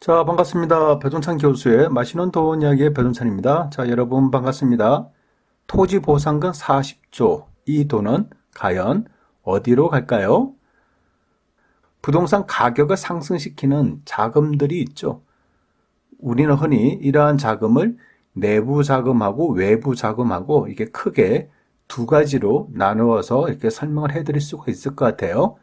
자, 반갑습니다. 배동찬 교수의 맛있는 돈 이야기의 배동찬입니다. 자, 여러분 반갑습니다. 토지 보상금 40조. 이 돈은 과연 어디로 갈까요? 부동산 가격을 상승시키는 자금들이 있죠. 우리는 흔히 이러한 자금을 내부 자금하고 외부 자금하고 이게 크게 두 가지로 나누어서 이렇게 설명을 해드릴 수가 있을 것 같아요.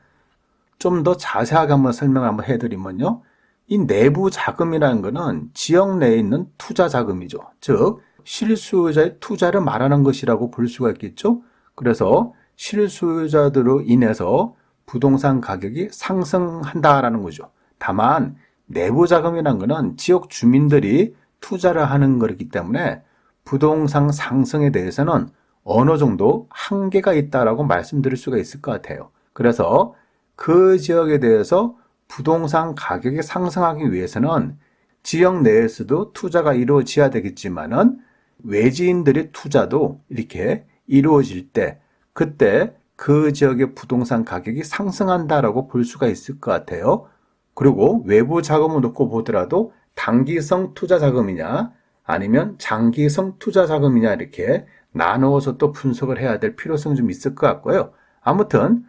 좀 더 자세하게 한번 설명을 한번 해드리면요. 이 내부 자금이라는 것은 지역 내에 있는 투자 자금이죠. 즉, 실수요자의 투자를 말하는 것이라고 볼 수가 있겠죠. 그래서 실수요자들로 인해서 부동산 가격이 상승한다라는 거죠. 다만 내부 자금이라는 것은 지역 주민들이 투자를 하는 거기 때문에 부동산 상승에 대해서는 어느 정도 한계가 있다라고 말씀드릴 수가 있을 것 같아요. 그래서 그 지역에 대해서 부동산 가격이 상승하기 위해서는 지역 내에서도 투자가 이루어져야 되겠지만은 외지인들의 투자도 이렇게 이루어질 때 그때 그 지역의 부동산 가격이 상승한다라고 볼 수가 있을 것 같아요. 그리고 외부 자금을 놓고 보더라도 단기성 투자 자금이냐 아니면 장기성 투자 자금이냐 이렇게 나누어서 또 분석을 해야 될 필요성이 좀 있을 것 같고요. 아무튼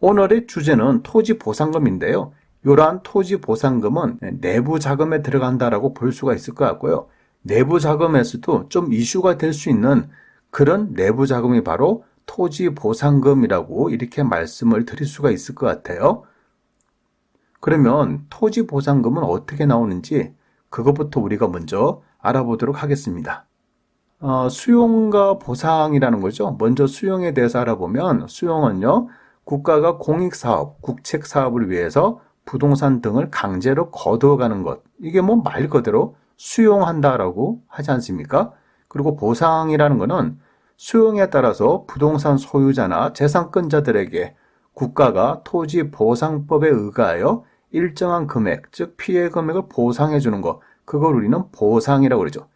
오늘의 주제는 토지 보상금인데요. 이러한 토지 보상금은 내부 자금에 들어간다라고 볼 수가 있을 것 같고요. 내부 자금에서도 좀 이슈가 될 수 있는 그런 내부 자금이 바로 토지 보상금이라고 이렇게 말씀을 드릴 수가 있을 것 같아요. 그러면 토지 보상금은 어떻게 나오는지 그것부터 우리가 먼저 알아보도록 하겠습니다. 수용과 보상이라는 거죠. 먼저 수용에 대해서 알아보면 수용은요. 국가가 공익사업, 국책사업을 위해서 부동산 등을 강제로 거두어가는 것. 이게 뭐 말 그대로 수용한다라고 하지 않습니까? 그리고 보상이라는 것은 수용에 따라서 부동산 소유자나 재산권자들에게 국가가 토지 보상법에 의거하여 일정한 금액, 즉 피해 금액을 보상해 주는 것. 그걸 우리는 보상이라고 그러죠.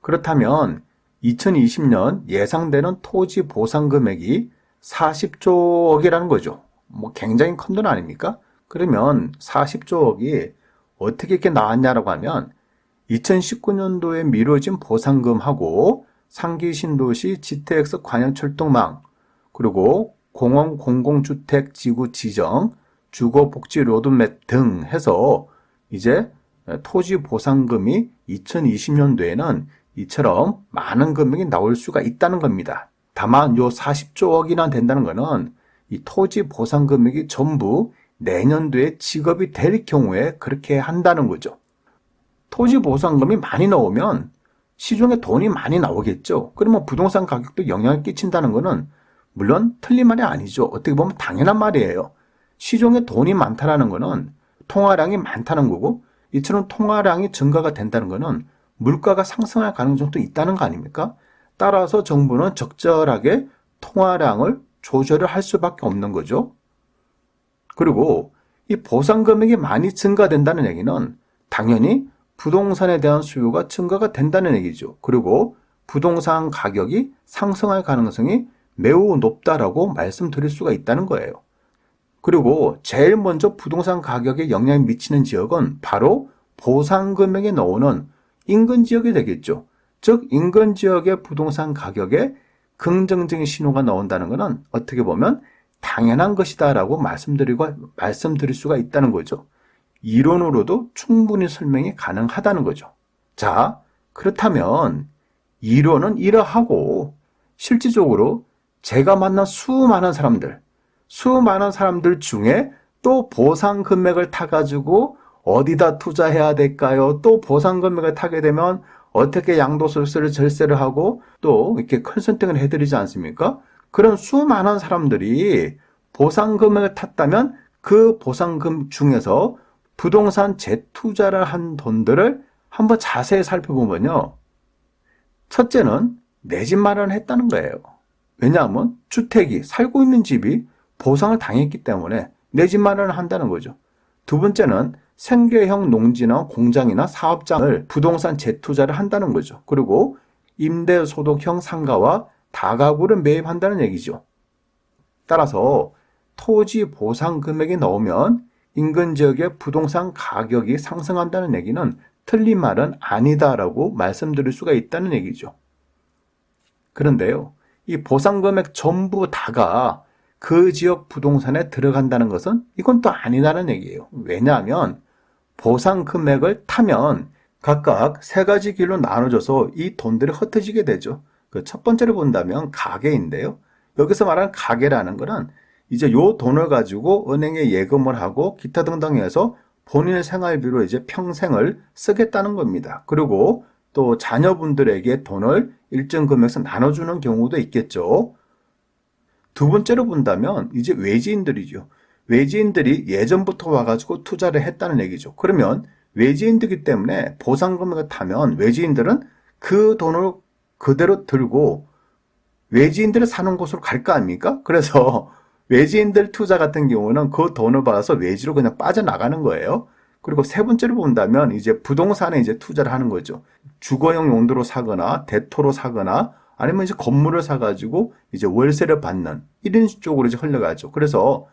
그렇다면 2020년 예상되는 토지 보상 금액이 40조억이라는 거죠. 뭐 굉장히 큰 돈 아닙니까? 그러면 40조억이 어떻게 이렇게 나왔냐라고 하면 2019년도에 미뤄진 보상금하고 상기 신도시 GTX 관현철도망 그리고 공원 공공주택 지구 지정 주거 복지 로드맵 등 해서 이제 토지 보상금이 2020년도에는 이처럼 많은 금액이 나올 수가 있다는 겁니다. 다만 요 40조억이나 된다는 것은 이 토지 보상 금액이 전부 내년도에 지급이 될 경우에 그렇게 한다는 거죠. 토지 보상금이 많이 나오면 시중에 돈이 많이 나오겠죠. 그러면 부동산 가격도 영향을 끼친다는 것은 물론 틀린 말이 아니죠. 어떻게 보면 당연한 말이에요. 시중에 돈이 많다는 것은 통화량이 많다는 거고 이처럼 통화량이 증가가 된다는 것은 물가가 상승할 가능성도 있다는 거 아닙니까? 따라서 정부는 적절하게 통화량을 조절을 할 수밖에 없는 거죠. 그리고 이 보상 금액이 많이 증가된다는 얘기는 당연히 부동산에 대한 수요가 증가가 된다는 얘기죠. 그리고 부동산 가격이 상승할 가능성이 매우 높다라고 말씀드릴 수가 있다는 거예요. 그리고 제일 먼저 부동산 가격에 영향을 미치는 지역은 바로 보상 금액에 나오는 인근 지역이 되겠죠. 즉 인근 지역의 부동산 가격에 긍정적인 신호가 나온다는 것은 어떻게 보면 당연한 것이다라고 말씀드릴 수가 있다는 거죠. 이론으로도 충분히 설명이 가능하다는 거죠. 자, 그렇다면 이론은 이러하고 실질적으로 제가 만난 수많은 사람들 중에 또 보상 금액을 타가지고 어디다 투자해야 될까요? 또 보상 금액을 타게 되면 어떻게 양도소득세를 절세를 하고 또 이렇게 컨설팅을 해드리지 않습니까? 그런 수많은 사람들이 보상금을 탔다면 그 보상금 중에서 부동산 재투자를 한 돈들을 한번 자세히 살펴보면요. 첫째는 내 집 마련을 했다는 거예요. 왜냐하면 주택이 살고 있는 집이 보상을 당했기 때문에 내 집 마련을 한다는 거죠. 두 번째는 생계형 농지나 공장이나 사업장을 부동산 재투자를 한다는 거죠. 그리고 임대소득형 상가와 다가구를 매입한다는 얘기죠. 따라서 토지 보상 금액이 나오면 인근 지역의 부동산 가격이 상승한다는 얘기는 틀린 말은 아니다라고 말씀드릴 수가 있다는 얘기죠. 그런데요, 이 보상금액 전부 다가 그 지역 부동산에 들어간다는 것은 이건 또 아니다는 얘기예요. 왜냐하면 보상금액을 타면 각각 세 가지 길로 나눠져서 이 돈들이 흩어지게 되죠. 그 첫 번째로 본다면 가계인데요. 여기서 말하는 가계라는 거는 이제 요 돈을 가지고 은행에 예금을 하고 기타 등등 해서 본인의 생활비로 이제 평생을 쓰겠다는 겁니다. 그리고 또 자녀분들에게 돈을 일정 금액에서 나눠주는 경우도 있겠죠. 두 번째로 본다면 이제 외지인들이죠. 외지인들이 예전부터 와가지고 투자를 했다는 얘기죠. 그러면 외지인들이기 때문에 보상금액을 타면 외지인들은 그 돈을 그대로 들고 외지인들을 사는 곳으로 갈 거 아닙니까? 그래서 외지인들 투자 같은 경우는 그 돈을 받아서 외지로 그냥 빠져나가는 거예요. 그리고 세 번째로 본다면 이제 부동산에 이제 투자를 하는 거죠. 주거용 용도로 사거나 대토로 사거나 아니면 이제 건물을 사가지고 이제 월세를 받는 이런 쪽으로 이제 흘러가죠. 그래서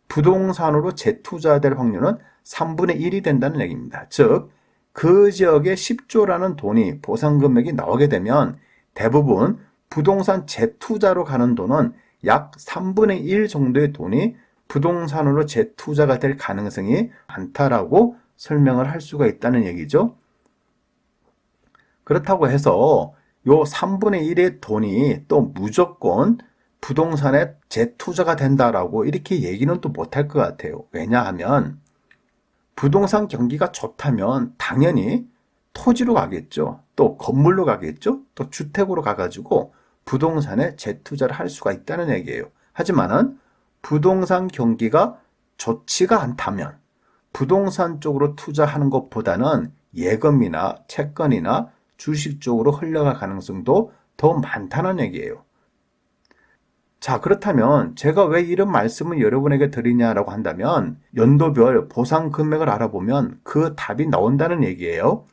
부동산으로 재투자될 확률은 3분의 1이 된다는 얘기입니다. 즉, 그 지역에 10조라는 돈이 보상금액이 나오게 되면 대부분 부동산 재투자로 가는 돈은 약 3분의 1 정도의 돈이 부동산으로 재투자가 될 가능성이 많다라고 설명을 할 수가 있다는 얘기죠. 그렇다고 해서 요 3분의 1의 돈이 또 무조건 부동산에 재투자가 된다라고 이렇게 얘기는 또 못할 것 같아요. 왜냐하면 부동산 경기가 좋다면 당연히 토지로 가겠죠. 또 건물로 가겠죠. 또 주택으로 가가지고 부동산에 재투자를 할 수가 있다는 얘기예요. 하지만은 부동산 경기가 좋지가 않다면 부동산 쪽으로 투자하는 것보다는 예금이나 채권이나 주식 쪽으로 흘러갈 가능성도 더 많다는 얘기예요. 자, 그렇다면 제가 왜 이런 말씀을 여러분에게 드리냐라고 한다면 연도별 보상 금액을 알아보면 그 답이 나온다는 얘기예요.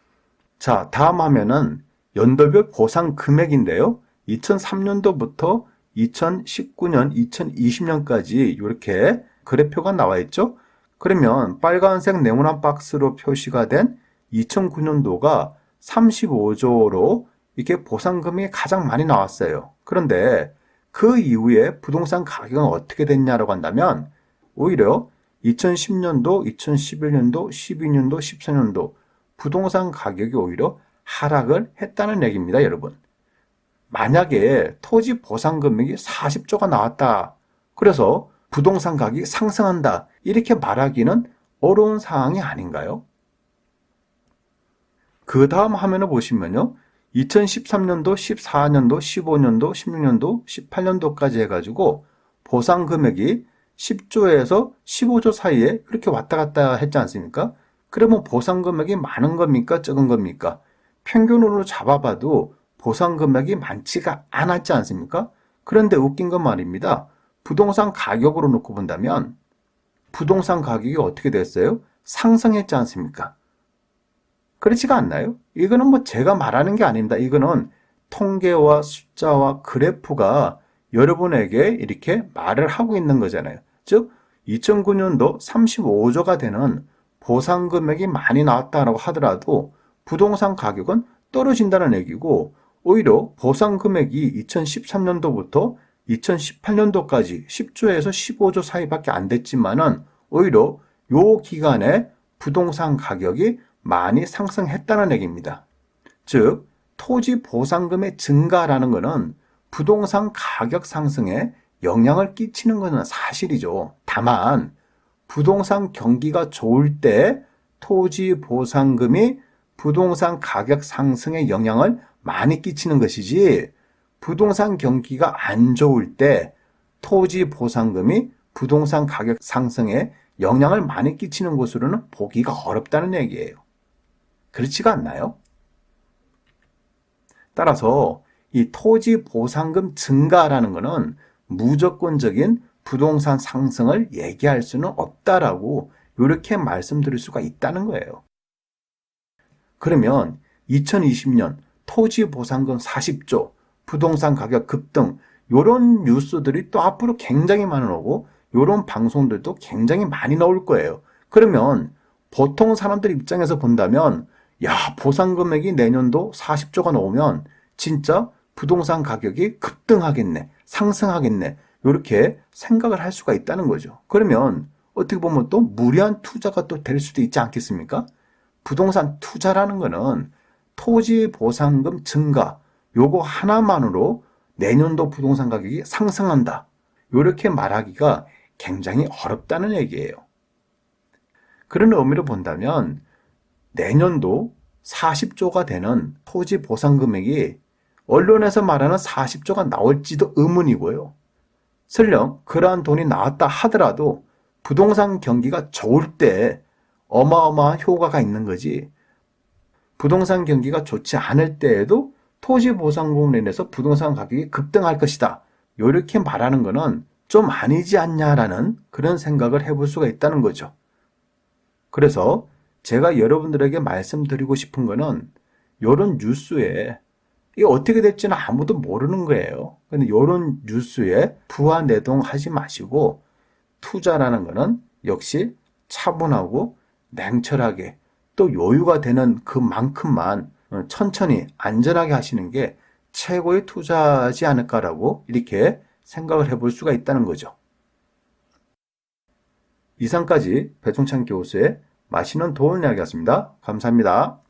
자, 다음 화면은 연도별 보상 금액인데요. 2003년도부터 2019년, 2020년까지 이렇게 그래프가 나와 있죠. 그러면 빨간색 네모난 박스로 표시가 된 2009년도가 35조로 이렇게 보상금이 가장 많이 나왔어요. 그런데 그 이후에 부동산 가격은 어떻게 됐냐라고 한다면 오히려 2010년도, 2011년도, 12년도, 14년도 부동산 가격이 오히려 하락을 했다는 얘기입니다, 여러분. 만약에 토지 보상 금액이 40조가 나왔다. 그래서 부동산 가격이 상승한다. 이렇게 말하기는 어려운 상황이 아닌가요? 그 다음 화면을 보시면요. 2013년도, 14년도, 15년도, 16년도, 18년도까지 해가지고 보상 금액이 10조에서 15조 사이에 이렇게 왔다 갔다 했지 않습니까? 그러면 보상 금액이 많은 겁니까? 적은 겁니까? 평균으로 잡아봐도 보상 금액이 많지가 않았지 않습니까? 그런데 웃긴 건 말입니다. 부동산 가격으로 놓고 본다면 부동산 가격이 어떻게 됐어요? 상승했지 않습니까? 그렇지가 않나요? 이거는 뭐 제가 말하는 게 아닙니다. 이거는 통계와 숫자와 그래프가 여러분에게 이렇게 말을 하고 있는 거잖아요. 즉 2009년도 35조가 되는 보상 금액이 많이 나왔다고 하더라도 부동산 가격은 떨어진다는 얘기고 오히려 보상 금액이 2013년도부터 2018년도까지 10조에서 15조 사이밖에 안 됐지만은 오히려 요 기간에 부동산 가격이 많이 상승했다는 얘기입니다. 즉, 토지 보상금의 증가라는 것은 부동산 가격 상승에 영향을 끼치는 것은 사실이죠. 다만 부동산 경기가 좋을 때 토지 보상금이 부동산 가격 상승에 영향을 많이 끼치는 것이지 부동산 경기가 안 좋을 때 토지 보상금이 부동산 가격 상승에 영향을 많이 끼치는 것으로는 보기가 어렵다는 얘기예요. 그렇지가 않나요? 따라서 이 토지 보상금 증가라는 것은 무조건적인 부동산 상승을 얘기할 수는 없다라고 이렇게 말씀드릴 수가 있다는 거예요. 그러면 2020년 토지 보상금 40조, 부동산 가격 급등 이런 뉴스들이 또 앞으로 굉장히 많이 나오고 이런 방송들도 굉장히 많이 나올 거예요. 그러면 보통 사람들 입장에서 본다면 야, 보상 금액이 내년도 40조가 나오면 진짜 부동산 가격이 급등하겠네, 상승하겠네, 이렇게 생각을 할 수가 있다는 거죠. 그러면 어떻게 보면 또 무리한 투자가 또 될 수도 있지 않겠습니까? 부동산 투자라는 거는 토지 보상금 증가, 요거 하나만으로 내년도 부동산 가격이 상승한다, 이렇게 말하기가 굉장히 어렵다는 얘기예요. 그런 의미로 본다면 내년도 40조가 되는 토지 보상 금액이 언론에서 말하는 40조가 나올지도 의문이고요. 설령 그러한 돈이 나왔다 하더라도 부동산 경기가 좋을 때 어마어마한 효과가 있는 거지, 부동산 경기가 좋지 않을 때에도 토지 보상금으로 인해서 부동산 가격이 급등할 것이다, 이렇게 말하는 거는 좀 아니지 않냐라는 그런 생각을 해볼 수가 있다는 거죠. 그래서 제가 여러분들에게 말씀드리고 싶은 거는 이런 뉴스에 이게 어떻게 될지는 아무도 모르는 거예요. 근데 이런 뉴스에 부안내동하지 마시고 투자라는 거는 역시 차분하고 냉철하게 또 여유가 되는 그만큼만 천천히 안전하게 하시는 게 최고의 투자지 않을까라고 이렇게 생각을 해볼 수가 있다는 거죠. 이상까지 배종찬 교수의 맛있는 도움 이야기였습니다. 감사합니다.